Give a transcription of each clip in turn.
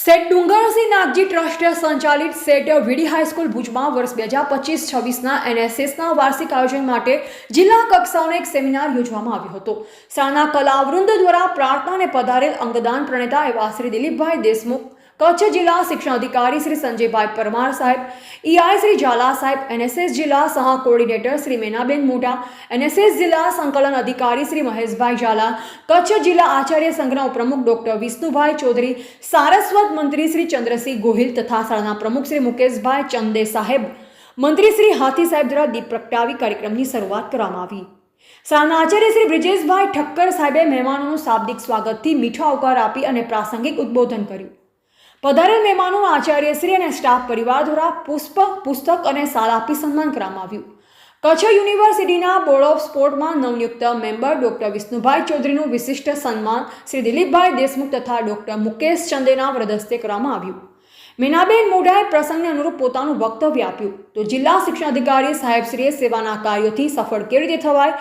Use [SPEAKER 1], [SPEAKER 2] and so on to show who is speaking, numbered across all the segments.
[SPEAKER 1] Set Dungarsinh Nagji trust સંચાલિત set વીડી high school ભુજમાં વર્ષ 2025-26ના એનએસએસના વાર્ષિક આયોજન માટે જિલ્લા કક્ષાનો એક સેમિનાર યોજવામાં આવ્યો હતો। શાળાના કલાવૃંદ દ્વારા પ્રાર્થનાને પધારેલ અંગદાન પ્રણેતા એવા શ્રી દિલીપભાઈ દેશમુખ, કચ્છ જિલ્લા શિક્ષણ અધિકારી શ્રી સંજયભાઈ પરમાર સાહેબ, ઈઆઈ શ્રી ઝાલા સાહેબ, એનએસએસ જિલ્લા સહ કોઓર્ડિનેટર શ્રી મેનાબેન મોટા, એનએસએસ જિલ્લા સંકલન અધિકારી શ્રી મહેશભાઈ ઝાલા, કચ્છ જિલ્લા આચાર્ય સંઘના ઉપપ્રમુખ ડોક્ટર વિષ્ણુભાઈ ચૌધરી, સારસ્વત મંત્રી શ્રી ચંદ્રસિંહ ગોહિલ તથા શાળાના પ્રમુખ શ્રી મુકેશભાઈ ચંદે સાહેબ, મંત્રી શ્રી હાથી સાહેબ દ્વારા દીપ પ્રગટાવી કાર્યક્રમની શરૂઆત કરવામાં આવી। શાળાના આચાર્ય શ્રી બ્રિજેશભાઈ ઠક્કર સાહેબે મહેમાનોનું શાબ્દિક સ્વાગતથી મીઠો આવકાર આપી અને પ્રાસંગિક ઉદ્બોધન કર્યું। પધારેલ મહેમાનો આચાર્યશ્રી અને સ્ટાફ પરિવાર દ્વારા પુષ્પ, પુસ્તક અને શાલ આપી સન્માન કરવામાં આવ્યું। કચ્છ યુનિવર્સિટીના બોર્ડ ઓફ સ્પોર્ટમાં નવનિયુક્ત મેમ્બર ડોક્ટર વિષ્ણુભાઈ ચૌધરીનું વિશિષ્ટ સન્માન શ્રી દિલીપભાઈ દેશમુખ તથા ડોક્ટર મુકેશ ચંદેના વરદસ્તે કરવામાં આવ્યું। મેનાબેન મોઢાએ પ્રસંગને અનુરૂપ પોતાનું વક્તવ્ય આપ્યું તો જિલ્લા શિક્ષણ અધિકારી સાહેબશ્રીએ સેવાના કાર્યોથી સફળ કેવી રીતે થવાય,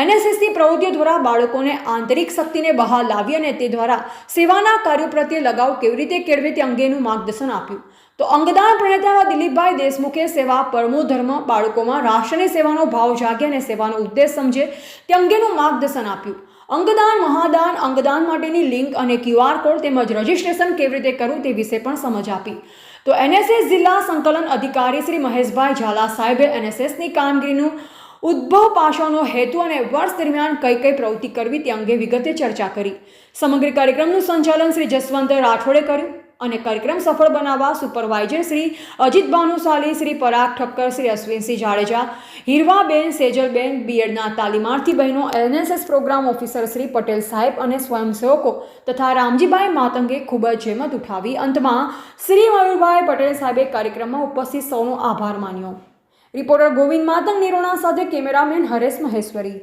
[SPEAKER 1] એનએસએસની પ્રવૃત્તિઓ દ્વારા બાળકોને આંતરિક શક્તિને બહાર લાવી અને તે દ્વારા સેવાના કાર્યો પ્રત્યે લગાવ કેવી રીતે કેળવે તે અંગેનું માર્ગદર્શન આપ્યું। તો અંગદાન પ્રણેતા દિલીપભાઈ દેશમુખે સેવા પરમો ધર્મ, બાળકોમાં રાષ્ટ્રની સેવાનો ભાવ જાગે અને સેવાનો ઉદ્દેશ સમજે તે અંગેનું માર્ગદર્શન આપ્યું। અંગદાન, મહાદાન, અંગદાન માટેની લિંક અને QR કોડ તેમજ રજિસ્ટ્રેશન કેવી રીતે કરવું તે વિશે પણ સમજ આપી। તો એનએસએસ જિલ્લા સંકલન અધિકારી શ્રી મહેશભાઈ ઝાલા સાહેબે એનએસએસની કામગીરીનું ઉદ્ભવ, પાછળનો હેતુ અને વર્ષ દરમિયાન કઈ કઈ પ્રવૃત્તિ કરવી તે અંગે વિગતે ચર્ચા કરી। સમગ્ર કાર્યક્રમનું સંચાલન શ્રી જસવંત રાઠોડે કર્યું અને કાર્યક્રમ સફળ બનાવવા સુપરવાઇઝર શ્રી અજીત ભાનુશાલી, શ્રી પરાગ ઠક્કર, શ્રી અશ્વિનસિંહ જાડેજા, હીરવાબેન, સેજલબેન, બીએડના તાલીમાર્થી બહેનો, NSS program officer Shri Patel સાહેબ અને સ્વયંસેવકો તથા રામજીભાઈ માતંગે ખૂબ જ જહેમત ઉઠાવી અંતમાં શ્રી મયુરભાઈ પટેલ સાહેબે કાર્યક્રમમાં ઉપસ્થિત સૌનો આભાર માન્યો। રિપોર્ટર ગોવિંદ માતંગ નિરોણા સાથે કેમેરામેન હરેશ મહેશ્વરી।